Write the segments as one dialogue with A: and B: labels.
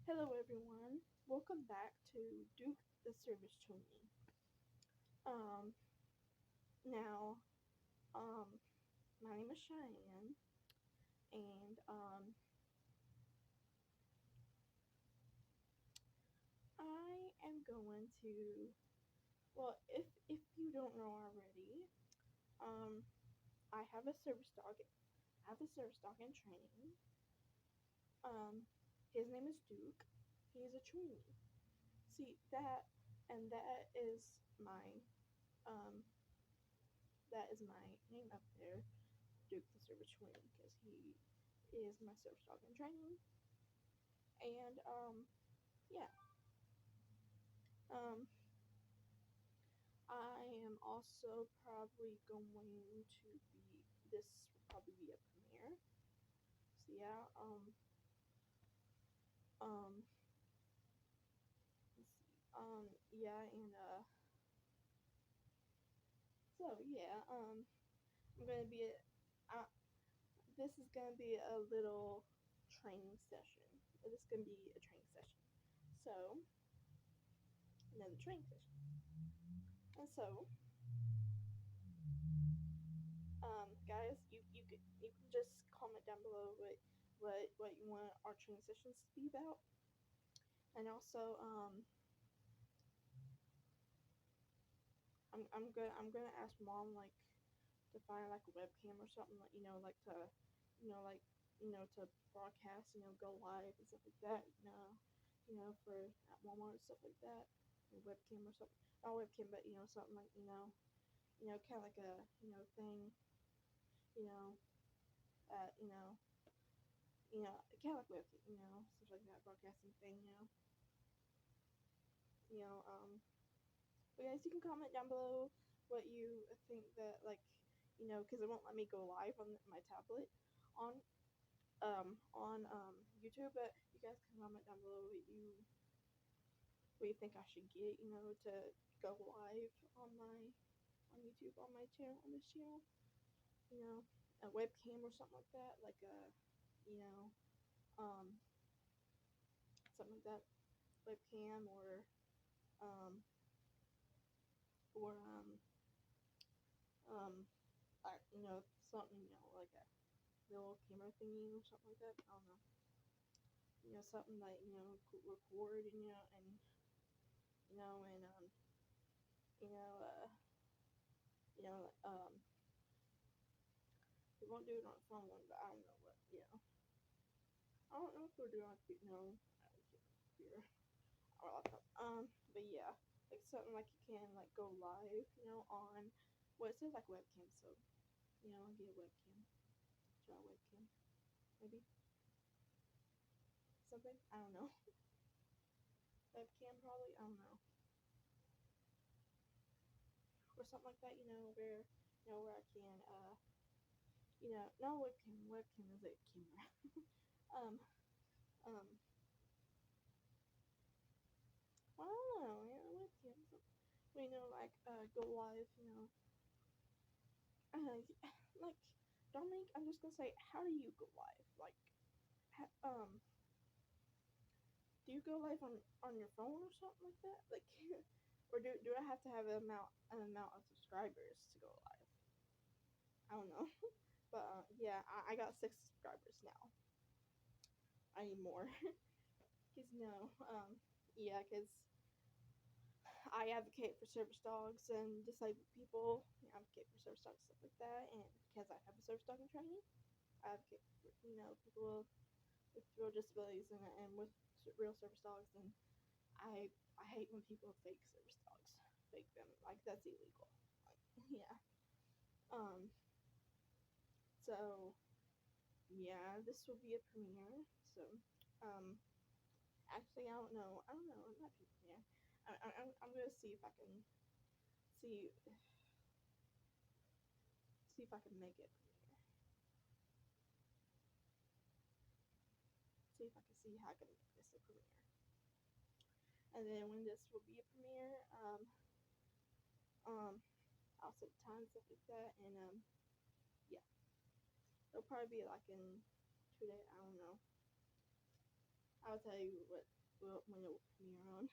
A: Hello, everyone. Welcome back to Duke the Service Training. Um, now, um, my name is Cheyenne, and I am going to. Well, if you don't know already, um, I have a service dog. I have a service dog in training. Um, his name is Duke. He's a tweenie. See that, and um, that is my name up there, Duke the Service Twin, because he is my service dog in training. And yeah, um, I am also probably going to be. This will probably be a premiere. So yeah, um, let's see, yeah, and so yeah, I'm gonna be. Uh, this is gonna be a little training session. This is gonna be a training session. So another training session. And so guys, you can just comment down below what you want our training sessions to be about, and also I'm gonna ask mom like to find like a webcam or something like like to like to broadcast go live and stuff like that for at Walmart and stuff like that, a webcam or something, not a webcam but something like kind of like a thing you know that kind of like with stuff like that broadcasting thing, you know. But guys, you can comment down below what you think that like, because it won't let me go live on my tablet on YouTube. But you guys can comment down below what you think I should get, to go live on YouTube on my channel on this channel, you know, a webcam or something like that, like a you know um something like that, webcam um or um like something like a little camera thingy or something like that. I don't know. Something like could record and and you know uh you know we won't do it on a phone one, but I don't know what I don't know if we'll do it on no, I don't think computer or laptop. But yeah, like something like you can like go live, on what it says like webcam. So get a webcam, try a webcam, maybe something. I don't know. Webcam probably. I don't know, or something like that. Where where I can no webcam. Webcam is a camera. um um. Well, I don't know. Webcam. So, like go live. Like Dominique. I'm just gonna say, how do you go live? Like, do you go live on your phone or something like that? Like, or do I have to have an amount of subscribers to go live? I don't know. But yeah, I got 6 subscribers now. I need more. Cause yeah, cause I advocate for service dogs and disabled people. I advocate for service dogs stuff like that, and because I have a service dog in training, I advocate for people with real disabilities and with real service dogs. And I hate when people fake service dogs, fake them. Like that's illegal. Like yeah. Um. So yeah, this will be a premiere. So um actually, I don't know. I don't know. It might be yeah. I'm gonna see if I can see see if I can make it premiere. See if I can see how I can make this a premiere. And then when this will be a premiere, um, I'll set the time stuff like that, and yeah, it'll probably be like in 2 days. I don't know. I'll tell you when it will premiere on.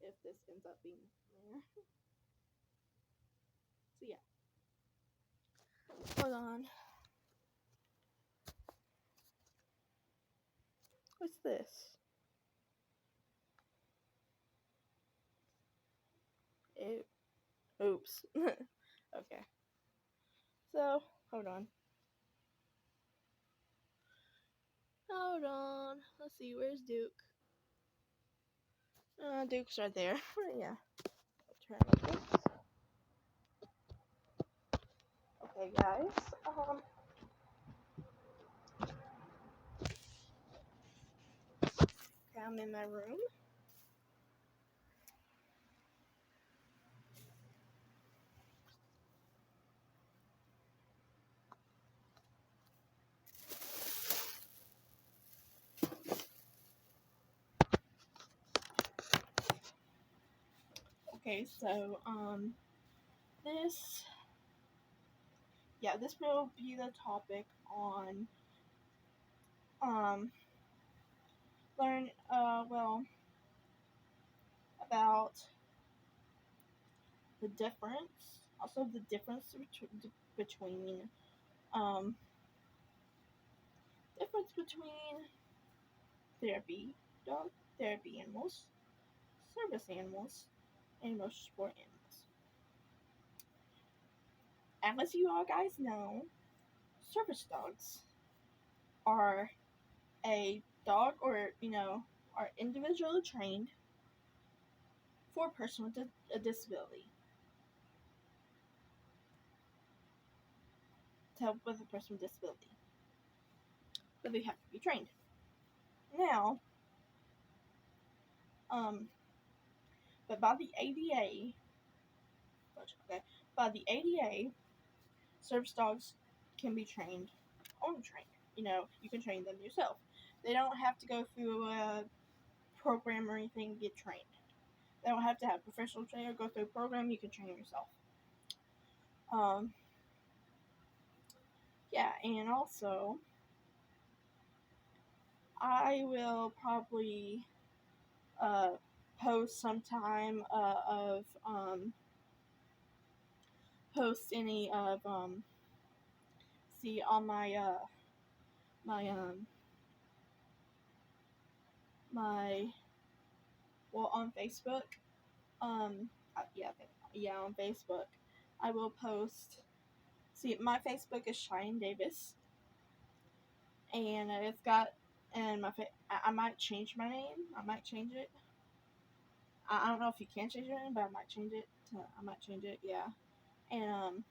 A: If this ends up being premiere. So yeah. Hold on. What's this? Oops. Okay. So, hold on. Hold on. Let's see, where's Duke? Duke's right there. Yeah. Turn like this. Okay, guys. Okay, I'm in my room. Okay, so, this will be the topic on, learn, about the difference, also the difference between, um, therapy dog, therapy animals, service animals, and most sport animals. As you all guys know, service dogs are a dog or, are individually trained for a person with a disability to help with a person with disability. But they have to be trained. Now, but by the ADA, service dogs can be trained, own trained. You can train them yourself. They don't have to go through a program or anything to get trained. They don't have to have a professional trainer go through a program. You can train yourself. Yeah, and also, I will probably post sometime of post any of see on my my my on Facebook. Yeah, on Facebook, I will post. See, my Facebook is Cheyenne Davis, and it's got and I might change my name. I might change it. I don't know if you can change your name, but I might change it. I might change it. Yeah, and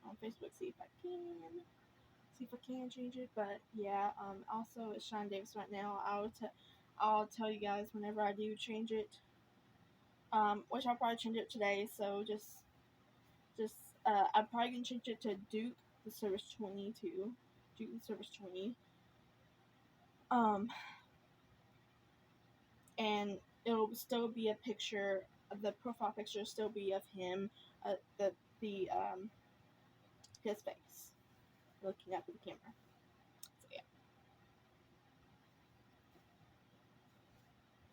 A: on Facebook, see if I can change it. But yeah, also it's Cheyenne Davis right now. I'll tell you guys whenever I do change it. Which I'll probably change it today. So just I'm probably gonna change it to Duke the Service 22. Duke the Service 20. And it'll still be a picture. The profile picture will still be of him. The his face looking up at the camera. So yeah.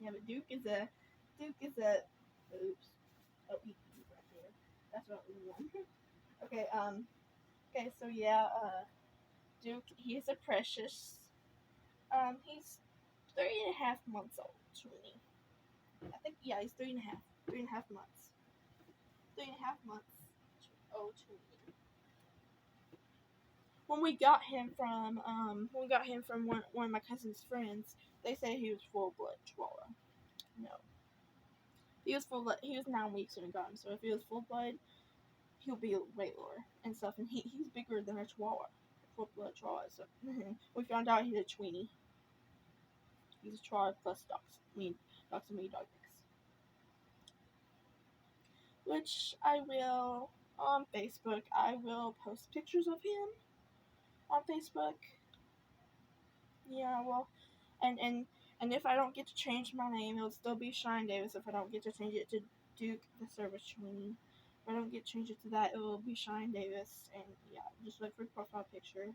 A: Yeah, but Duke is a oops. Oh, he's right there. That's what we want. Okay, so yeah, Duke, he's a precious. He's 3.5 months old, 20. I think, yeah, he's 3.5. 3.5 months. 3.5 months old, 20. When we got him from one of my cousin's friends, they said he was full blood Chihuahua. No, he was full blood. He was 9 weeks when we got him. So if he was full blood, he'll be way lower and stuff. And he's bigger than a Chihuahua, full blood Chihuahua. So we found out he's a tweenie. He's a Chihuahua plus dog mix. Which I will on Facebook. I will post pictures of him on Facebook. Yeah, well, and if I don't get to change my name, it'll still be Shine Davis. If I don't get to change it to Duke the Service 20, I don't get change it to that, it will be Shine Davis. And yeah, just look for profile picture,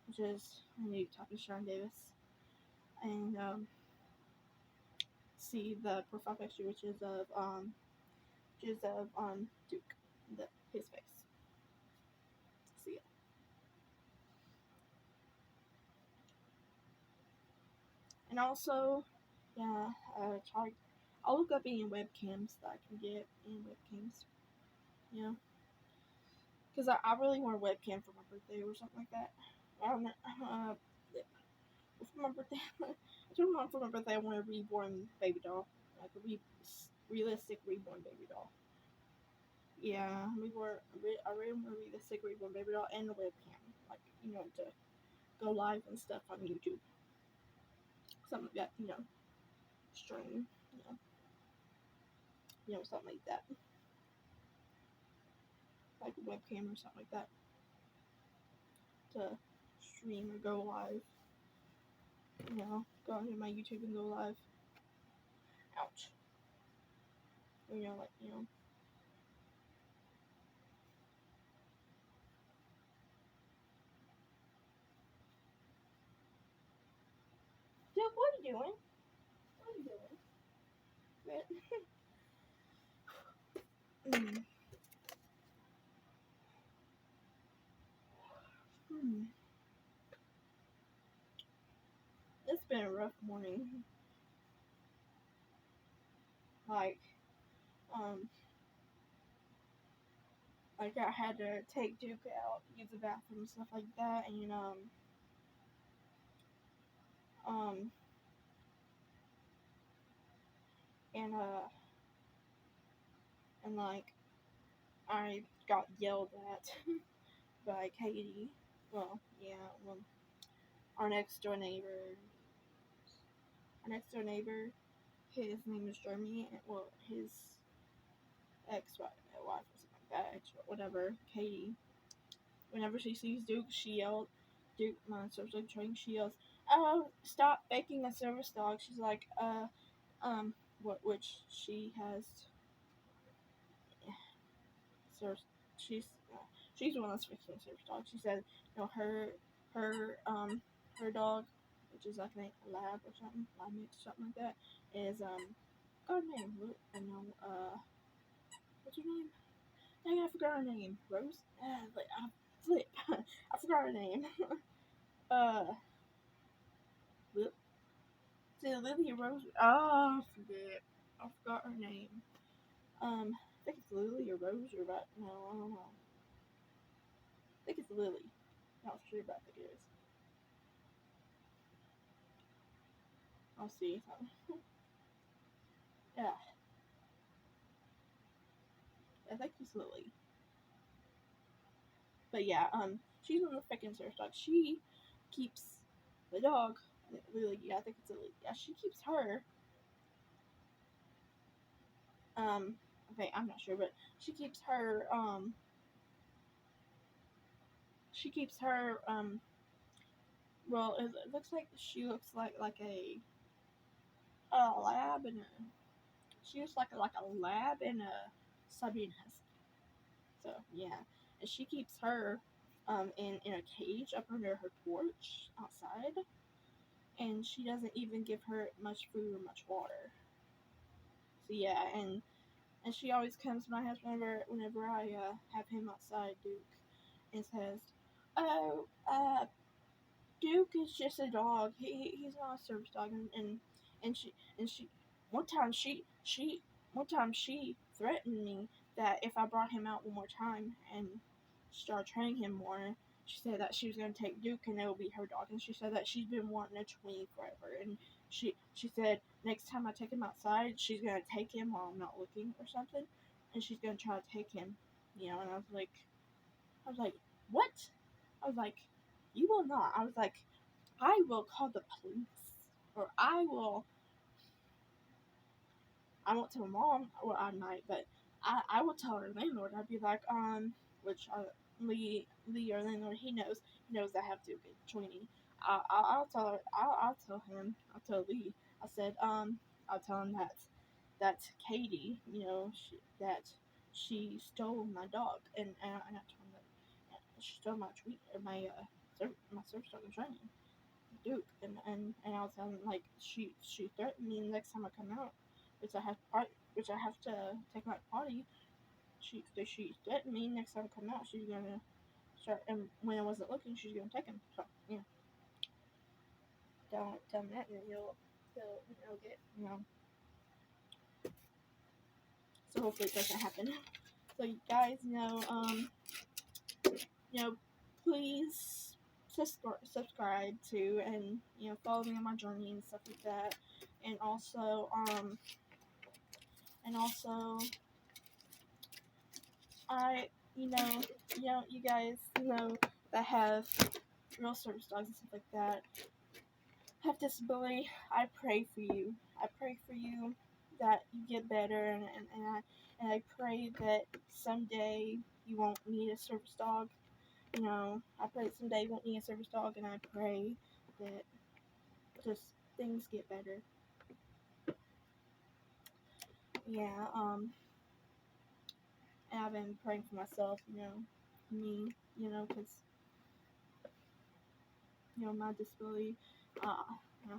A: which is I need to talk to Shine Davis, and see the profile picture, which is of Duke, his face. See it. And also, yeah, try. I'll look up any webcams that I can get. Any webcams, you know, because I really want a webcam for my birthday or something like that. I don't know. For my birthday, I told my mom for my birthday I want a reborn baby doll, like a realistic reborn baby doll. Yeah, I really want a realistic reborn baby doll and a webcam, like to go live and stuff on YouTube, something like that. Stream, something like that, like a webcam or something like that to stream or go live. Go onto my YouTube and go live. Ouch. Like. Dude, what are you doing? What are you doing? Hmm. It's been a rough morning. Like, um, like I had to take Duke out, use the bathroom, and stuff like that, and um, and and like I got yelled at by Katie. Well, yeah, our next door neighbor. Our next door neighbor, his name is Jeremy. Well, his ex-wife or something like that, whatever. Katie. Whenever she sees Duke, she yells. Duke, my service dog train, she yells, "Oh, stop faking a service dog!" She's like, which she has. Service, she's she's the one that's faking a service dog. She said, her her dog, which is like a lab or something, lab mix, something like that, is got her name. I know. What's her name? Dang, I forgot her name. Rose. Flip. I forgot her name. uh, Lily Rose. Oh, I forget. I forgot her name. I think it's Lily or Rose or but no, I don't know. I think it's Lily. Not sure, but I think it is. I'll see. Yeah, I think it's Lily. But yeah, she's on the freaking service dog. She keeps the dog. Lily. Yeah, I think it's Lily. Yeah, she keeps her. Okay, I'm not sure, but she keeps her. She keeps her. Well, it looks like she looks like a lab and a. She looks like a lab and a Siberian Husky. So yeah, and she keeps her in a cage up under her porch outside, and she doesn't even give her much food or much water. So yeah, and she always comes to my house whenever I have him outside, Duke, and says, "Oh, Duke is just a dog. He's not a service dog." And she one time she threatened me that if I brought him out one more time and start training him more, she said that she was gonna take Duke and it will be her dog. And she said that she's been wanting a twinnie forever. And she said next time I take him outside, she's gonna take him while I'm not looking or something, and she's gonna try to take him. And I was like, what? I was like, you will not. I was like, I will call the police, or I won't tell mom, or I might, but I will tell our landlord. I'd be like, which Lee, our landlord, he knows I have to get Trini. I'll tell her, I'll tell him, I'll tell Lee. I said, I'll tell him that Katie, that she stole my dog, and I told her that she stole my treat, my service dog was running, Duke, and I was telling like she threatened me next time I come out, which I have to take my potty. She threatened me next time I come out. She's gonna start, and when I wasn't looking, she's gonna take him. So yeah, don't tell him that, and he'll get So hopefully it doesn't happen. So you guys, you know, please subscribe to, and follow me on my journey and stuff like that, and also I you guys that have real service dogs and stuff like that have disability. I pray for you. I pray for you that you get better, and I pray that someday you won't need a service dog. I pray that someday you won't need a service dog, and I pray that just things get better. Yeah, and I've been praying for myself, me, because, my disability, I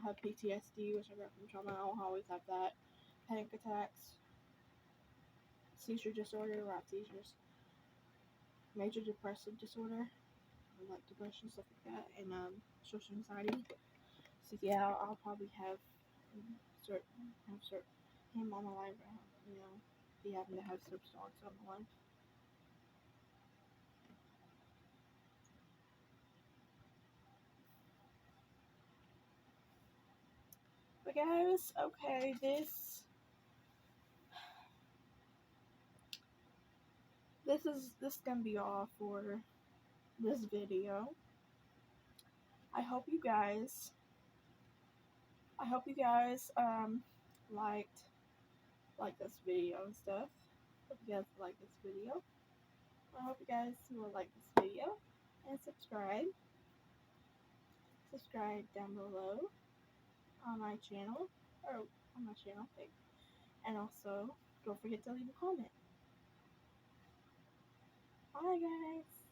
A: have PTSD, which I got from trauma. I'll always have that. Panic attacks, seizure disorder, rap seizures, major depressive disorder, like depression, stuff like that, and social anxiety. So yeah, I'll probably have certain him all my life. Be having to have service dogs all my life. But guys, okay, this gonna be all for this video. I hope you guys liked this video and stuff. Hope you guys like this video. I hope you guys will like this video and subscribe. Subscribe down below on my channel and also don't forget to leave a comment. Bye guys.